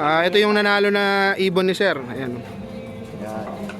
Ito yung nanalo na ibon ni sir. Ayan.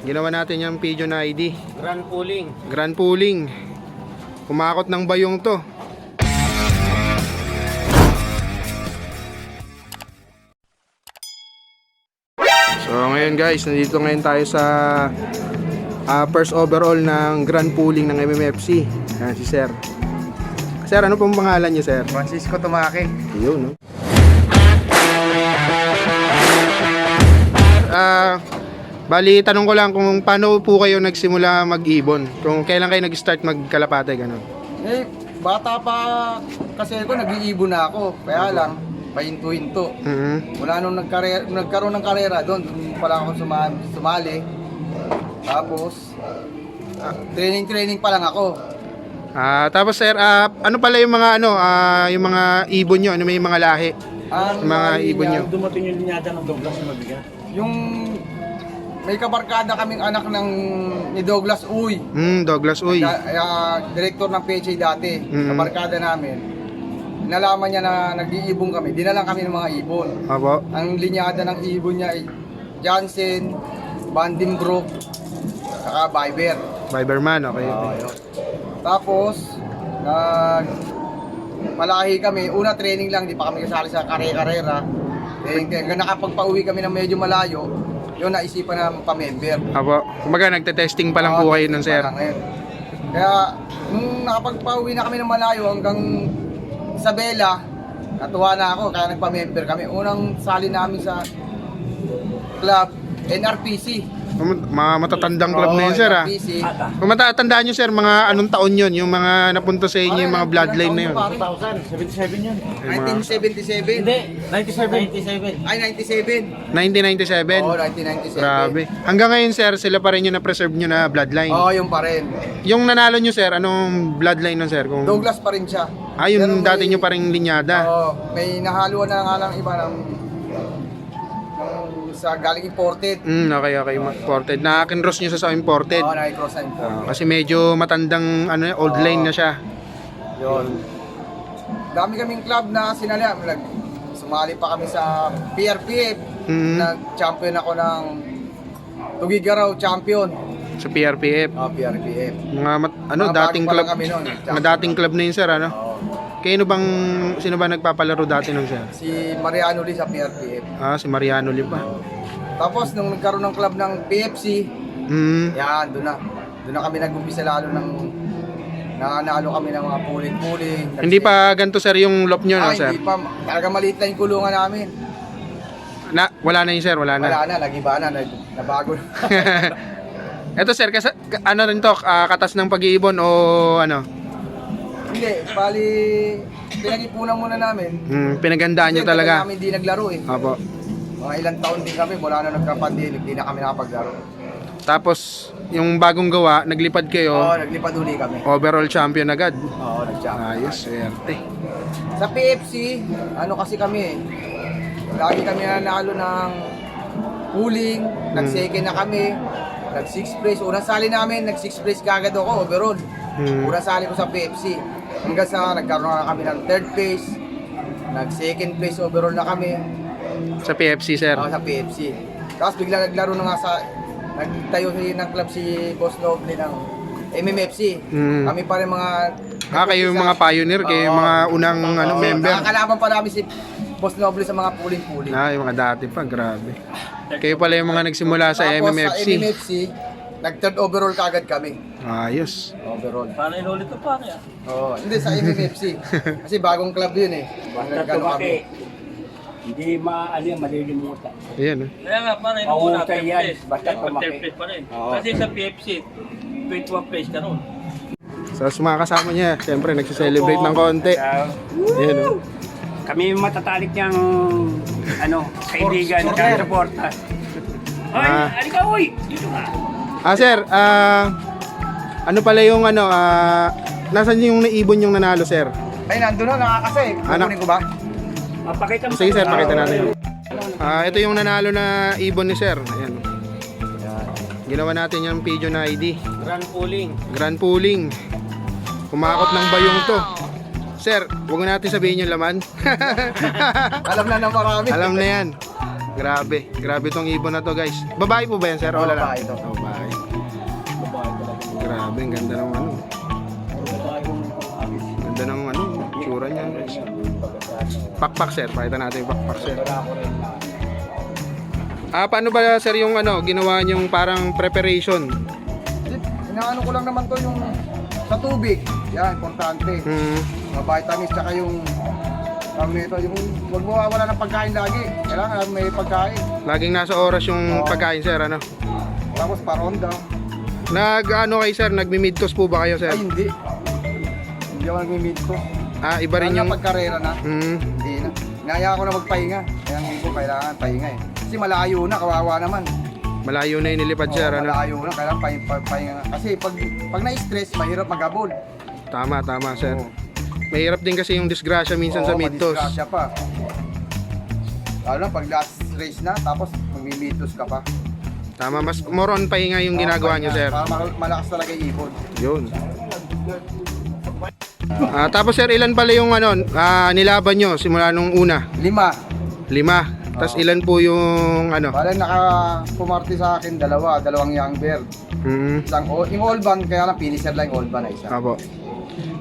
Ginawa natin yung video na ID. Grand pooling. Grand pooling. Kumakot ng bayong to. So ngayon guys, nandito ngayon tayo sa first overall ng Grand Pooling ng MMFC. Ayan si sir. Sir, ano pong pangalan niyo sir? Francisco Tumaki. Yun, no? Bali, tanong ko lang kung paano po kayo nagsimula mag-ibon? Kung kailan kayo nag-start magkalapate, gano'n? Eh, bata pa kasi ako, nag-iibon na ako. Kaya lang, pahinto-hinto. Wala nung nagkaroon ng karera doon pala ako sumali. Tapos, training pa lang ako. Tapos sir, ano pala yung mga yung mga ibon nyo? Ano may mga lahi? Yung mga ibon nyo? Dumating yung linyada ng Douglas yung mabigat. Yung may kabarkada kaming anak ni Douglas Uy. Douglas Uy. Director ng PHA dati. Kabarkada namin. Nalaman niya na nag-iibon kami. Dinalang kami ng mga ibon. Apo. Ang linyada ng ibon niya ay Jansen, Vandenbroek, saka Viber. Viberman, okay. Yun. Tapos, malahi kami. Una training lang, di pa kami kasali sa kare-karera. Hanggang nakapagpauwi kami ng medyo malayo, yun naisipan na pa-member. Apo. Kumbaga nagte-testing pa lang po kayo nun sir. Kaya, nung nakapagpauwi na kami ng malayo hanggang Isabela, natuwa na ako kaya nagpa-member kami. Unang sali namin sa club, NRPC. Mga matatandang club na yun sir NRPC. Kung matatandaan nyo sir, mga anong taon yun? Yung mga napunta sa inyo, yung mga bloodline na yun. 2000, 77 yun. 1977. Hindi, 97. Ay, 97. 1997? Oo, 1997. Grabe. Hanggang ngayon sir, sila pa rin yung na-preserve nyo na bloodline. Oo, yung pa rin. Yung nanalo nyo sir, anong bloodline nun sir? Kung... Douglas pa rin siya. Yung Pero dati nyo pa rin linyada. Oo, may nahaluan na nga lang iba ng sa galing imported. Okay. Imported. Nakakinross nyo sa imported. Oo, nakikross na imported. Kasi medyo matandang old line na siya. Yun. Dami kaming club na sinali. Sumali pa kami sa PRPF. Nag-champion ako ng Tugigaraw champion. Sa PRPF. PRPF. Mga dating bago pa club. lang kami nun. Mga dating club na yun sir, ano? Sino ba nagpapalaro dati nun sir? Si Mariano Lee sa PRPF. Si Mariano Lee pa. Tapos nung nagkaroon ng club ng PFC, yan, doon na kami nag-umpisa lalo ng nanalo kami ng mga puling-puling. Hindi pa ganito sir yung lop nyo, no sir? Hindi pa, talaga maliit lang yung kulungan namin. Wala na yun sir, wala na. Wala na, nagiba na, nabago na. Eto sir, ano rin to, katas ng pag-iibon o ano? Hindi, bali, pinag-ipunan muna namin. Pinagandaan nyo talaga? Kasi kami hindi naglaro eh. Opo. Mga ilang taon din kami, mula na nagka-pandemic, hindi na kami nakapaglaro. Tapos, yung bagong gawa, naglipad kayo, Oo, naglipad uli kami. overall champion agad. Oo, nag-champion. Ayos, swerte. Sa PFC, ano kasi kami eh, lagi kami nanalo ng pooling, nag-second na kami, nag-6th place. Unang sali namin, nag-6th place kagad ako, overall. Unang sali ko sa PFC. Hanggang sa nagkaroon na kami ng 3rd place, nag-2nd place overall na kami. Sa PFC, sir? Sa PFC. Tapos bigla naglaro na nga nagtayo ng club si Boss Noble ng MMFC. Kami pa rin mga... kayo yung mga pioneer, kayo yung mga unang member. Nakakalaban pa namin si Boss Noble sa mga pooling-pooling. Yung mga dati pa, grabe. Kayo pala yung mga nagsimula sa Tapos MMFC. sa MMFC, nag-3rd overall kagad kami. Ayos. Overall. Paano inulit ko pa kaya? Oo, hindi sa MMFC. Kasi bagong club yun eh. Nagkano kami. Hindi malilimutan. Ayan, Kaya nga, paano inulit Mahusay yan, basta tumaki. 3rd place pa rin. Oo. Kasi sa PFC, 21 place ka noon. So, sa mga kasama niya, siyempre, nagsiselebrate ng konti. Ayan, oh. Kami matatalik niyang kaibigan, supporter. Ay, alika uy! Dito ka! Sir, ano pala yung nasan yung naibon yung nanalo, sir? Ay, nandun na, nakakasay. Kukunin ko ba? Mapakita mo. Sige, sir, pakita natin. Ito yung nanalo na ibon ni sir. Ayan. Ginawa natin yung video na ID. Grand pooling. Grand pooling. Kumakot ng bayong to. Sir, huwag natin sabihin yung laman. Alam na ng marami. Alam na yan. Grabe. Grabe tong ibon na to, guys. Babae po ba yan, sir? O wala lang? Babae ito. Oh, babae. Grabe, ang ganda ng ano. Ganda ng ano, tsura niya, guys. Pakpak, sir. Pakita natin yung pakpak, sir. Paano ba, sir, yung ano, ginawa niyong parang preparation? Inaano ko lang naman to yung sa tubig. Yan, importante. Mga vitamins, tsaka yung ito, yung huwag mo wala ng pagkain lagi. Kailangan may pagkain. Laging nasa oras yung pagkain, sir, ano? Tapos paronda. Ano kayo, sir? Nagmi-midtos po ba kayo, sir? Ay, hindi. Hindi ako nag-meet ko. Iba rin yung... pagkarera na. Hindi na. Inaya ako na magpahinga. Kaya hindi ko kailangan pahinga eh. Kasi malayo na, kawawa naman. Malayo na yung nilipad, sir, ano? Malayo na, kailangan pahinga. Kasi pag na-stress, mahirap maghabol. Tama, sir. Mahirap din kasi yung disgrasya minsan sa midtos. Madisgrasya pa. Lalo na pag last race na, tapos magmi-midtos ka pa. Tama, mas more on pahinga yung ginagawa nyo, sir. Para malakas talaga yung ipon. Yun. Tapos, sir, ilan pala yung ano, nilaban nyo simula nung una? 5. 5. Tapos ilan po yung ano? Bale naka-pumarty sa akin, dalawang young bird. Yung old ban, kaya lang finisher lang yung old ban na isa. Apo.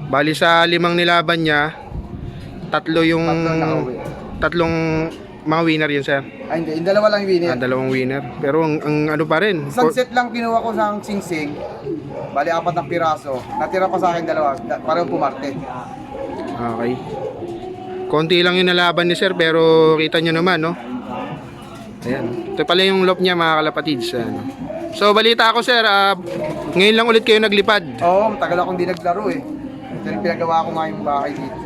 Bali sa 5 nilaban niya, 3 yung... Tatlong nakauwi. 3 mga winner yun, sir. Ay hindi, yung dalawa lang yung winner. 2 winner. Pero ang ano pa rin. Isang set lang kinuha ko sa Singsing. Bali 4 na piraso. Natira pa sa akin dalawa, parang pumarte. Okay. Konti lang yung nalaban ni sir, pero kita nyo naman, no? Ayan. Ito pala yung loop niya, mga kalapatids. Ano. So, balita ako, sir, ngayon lang ulit kayo naglipad. Oo, matagal akong di naglaro eh. Ito yung pinagawa ko nga yung bahay dito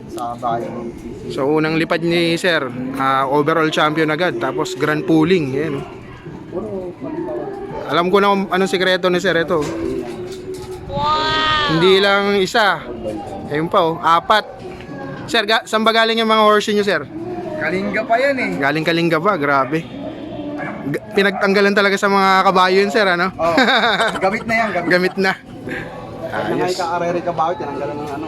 sa bahay. So, unang lipad ni sir, overall champion agad, tapos grand pooling. Ayan, no? Alam ko na kung anong sikreto ni sir ito. Wow! Hindi lang isa. Ayun pa, 4. Sir, saan ba galing yung mga horse nyo, sir? Kalinga pa yan eh. Galing Kalinga pa, grabe. Pinagtanggalan talaga sa mga kabayo yun, sir, ano? Oh, gamit na yan, gamit. Gamit na. Ayos. Ka-arere ka ba? Tinanggalan ng ano.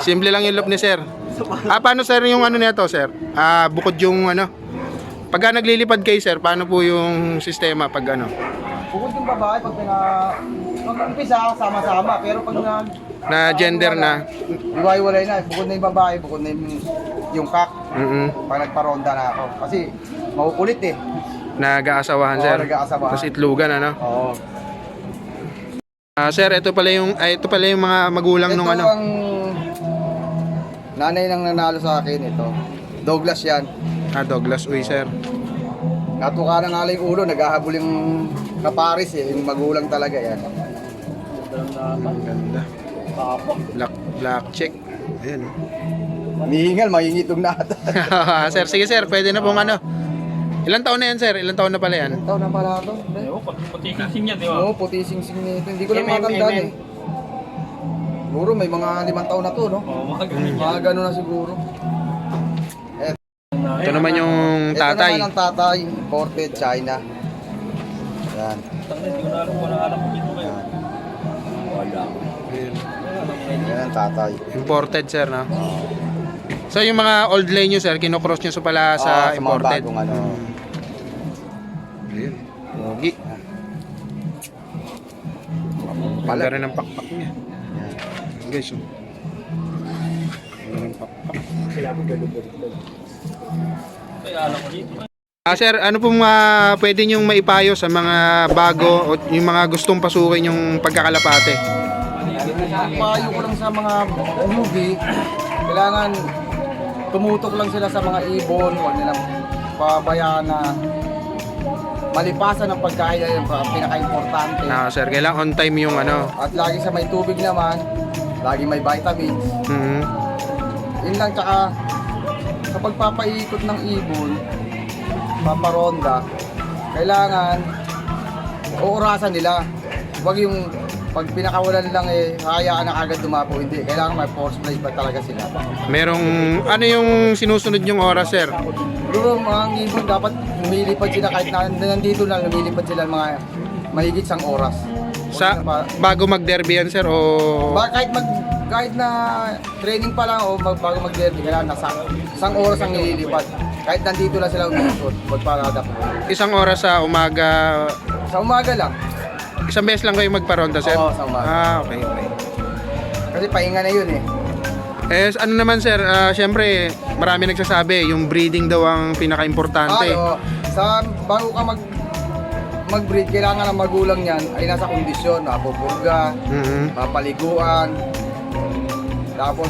Simple lang yung loop ni sir. Paano, sir, yung ano nito, sir? Bukod yung ano, pagka naglilipad kayo, sir, paano po yung sistema pag ano? Bukod yung babae, pag umpisa, sama-sama. Pero pag Na gender na. iwaiwalay na. Bukod na yung babae, bukod na yung kak. Pag nagparonda na ako. Kasi makukulit eh. Nag-aasawahan, Oo, sir. nag-aasawahan. Tapos itlugan, ano? Oo. Sir, ito pala yung mga magulang Ito nung ano. ang nanay nang nanalo sa akin ito. Douglas yan. Douglas, uy, sir. Natuka na nga lang yung ulo, naghahabol yung kaparis eh. Yung magulang talaga yan. Ang ganda. Black check. Ayan. Mihingal, mangingitong na ata. Sir, sige, sir, pwede na pong ano. Ilan taon na yan, sir? Ilan taon na pala yan? Ilang taon na pala ito? Ewan ko, puti sing niya, di ba? Oo, puti sing-sing nito. Hindi ko lang matandaan eh. Siguro may mga 5 taon na to, no? Oo, mga ganun niya. Mga gano'n na siguro. Ito naman yung tatay. Ito naman ang tatay, imported China. Yan. Hindi ko na alam kung alam ko dito kayo. Yan ang tatay. Imported, sir, no? So, yung mga old line nyo, sir, kinocross nyo pala sa mga imported. bagong ano. Ayun. Yogi. Ganda rin ang pakpak niya. Guys, oh. Ganda ng pakpak. Kaya alam ko dito. Sir, ano pong pwede nyong maipayo sa mga bago o yung mga gustong pasukin yung pagkakalapate? Payo ko lang sa mga newbie, kailangan tumutok lang sila sa mga ibon, huwag nilang pabayaan na malipasan ng pagkain, yan ang pinaka-importante. Sir, kailangan on time yung ano. At lagi sa may tubig naman, lagi may vitamins. Yun lang, tsaka sa pagpapaikot ng ibon, paparonda, kailangan uurasan nila. Huwag yung pag pinakawalan lang hayaan na agad dumapo, hindi. Kailangan may force play ba talaga sila. Merong, ano yung sinusunod yung oras, sir? Siguro mga ibon dapat lumilipad sila kahit nandito na lumilipad sila mga mahigit 1 oras. Sa bago mag-derby yan sir o Kahit na training pa lang o bago mag-derby, kailangan nasa isang oras ang nililipat. Kahit nandito lang sila umiikot, magparada po. isang oras sa umaga, Sa umaga lang. isang beses lang kayo magparonda sir? Oo, sa umaga. Okay, okay. Kasi pahinga na yun eh. Ano naman sir, syempre marami nagsasabi yung breeding daw ang pinaka-importante. Bago ka mag-breed, kailangan ng magulang niyan ay nasa kondisyon, mapupurga, Mhm. mapaliguan. Tapos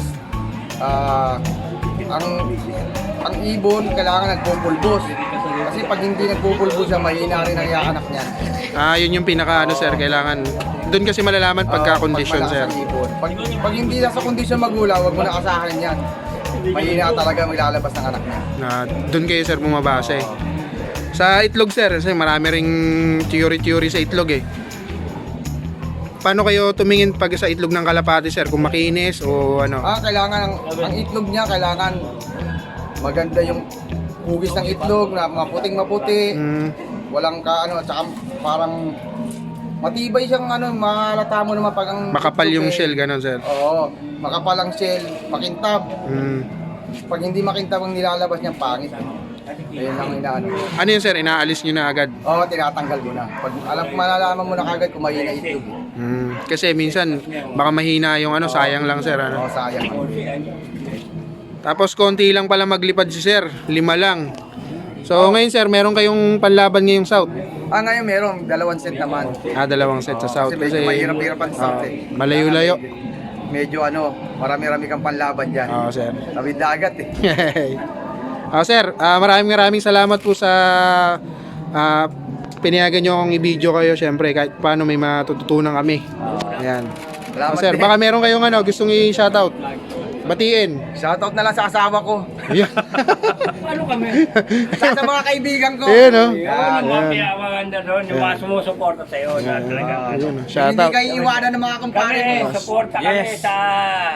ang ibon kailangan nagpupulbos. Kasi pag hindi nagpupulbos siya, mahina rin ang anak niyan. Yun yung pinaka sir, kailangan doon kasi malalaman pagka condition Pag sir. malakas ang ibon. Pag hindi nasa kondisyon magulang, wag mo na kasahan yan. Mahina talaga maglalabas ng anak niya. Doon kayo sir bumabase. Sa itlog sir, kasi marami ring theory sa itlog eh. Paano kayo tumingin pag sa itlog ng kalapati sir? Kung makinis o ano? Kailangan ang itlog niya, kailangan maganda yung hugis ng itlog na maputing-maputi. Mm, Walang tsaka parang matibay siyang mahalata mo naman pag ang makapal itlog yung eh. shell, ganun sir. Oo, makapal ang shell, makintab. Mm. Pag hindi makintab ang nilalabas niya, pangit. Ayun lang inaano. Ano yun sir, inaalis nyo na agad? Oo, tinatanggal mo na. Pag malalaman mo na kagad kung mahina itlog. Kasi minsan baka mahina yung sayang lang sir. Oo, sayang. Tapos konti lang pala maglipad si sir, 5 lang. So ngayon sir, meron kayong panlaban ngayong South? Ngayon meron, 2 set naman. 2 set sa South. Kasi medyo mahirap-hirap ang South eh. Malayo-layo. Medyo marami-rami kang panlaban dyan. Oo sir. Tawid dagat eh. Sir, maraming salamat po sa pinayagan nyo akong i-video kayo. Syempre, kahit paano may matututunan kami. Ayan. Salamat Sir, din. baka meron kayong gustong i-shoutout. Batiin. Shoutout na lang sa asawa ko. Ayan. Ano kami? Sa mga kaibigan ko. Ayan, oh. Yan, yung mga pinakaganda doon, yung mga sumusuporta sa'yo. Na talaga. Ayun, Hindi shoutout. kayo iwanan ng mga kumpare Kami, ko. suporta kami sa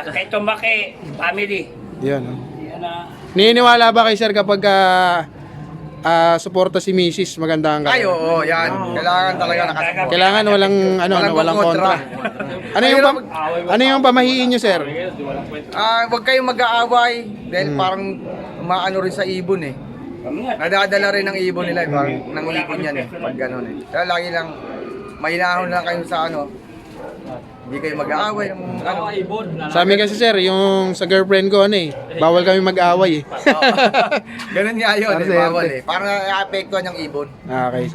kay Tumaki family. Yan. Yan na. Naniniwala ba kay sir kapag suporta si Mrs. maganda ang Ay, oo, yan. Kailangan talaga nakasupport. Kailangan walang walang kontra. Ano yung pamahiin nyo sir? Huwag kayong mag-aaway dahil parang umaano rin sa ibon eh. Kami nga. Nadadala rin ng ibon nila, parang ng ibon yan eh, pag gano'n eh. Kaya lagi lang, mahinahon lang kayo sa hindi kayo mag-aaway ng Sa amin kasi sir, yung sa girlfriend ko bawal kami mag-away eh. Ganun nga yun, Para eh, sa bawal erte. eh. Parang naapektuhan yung ibon. Okay.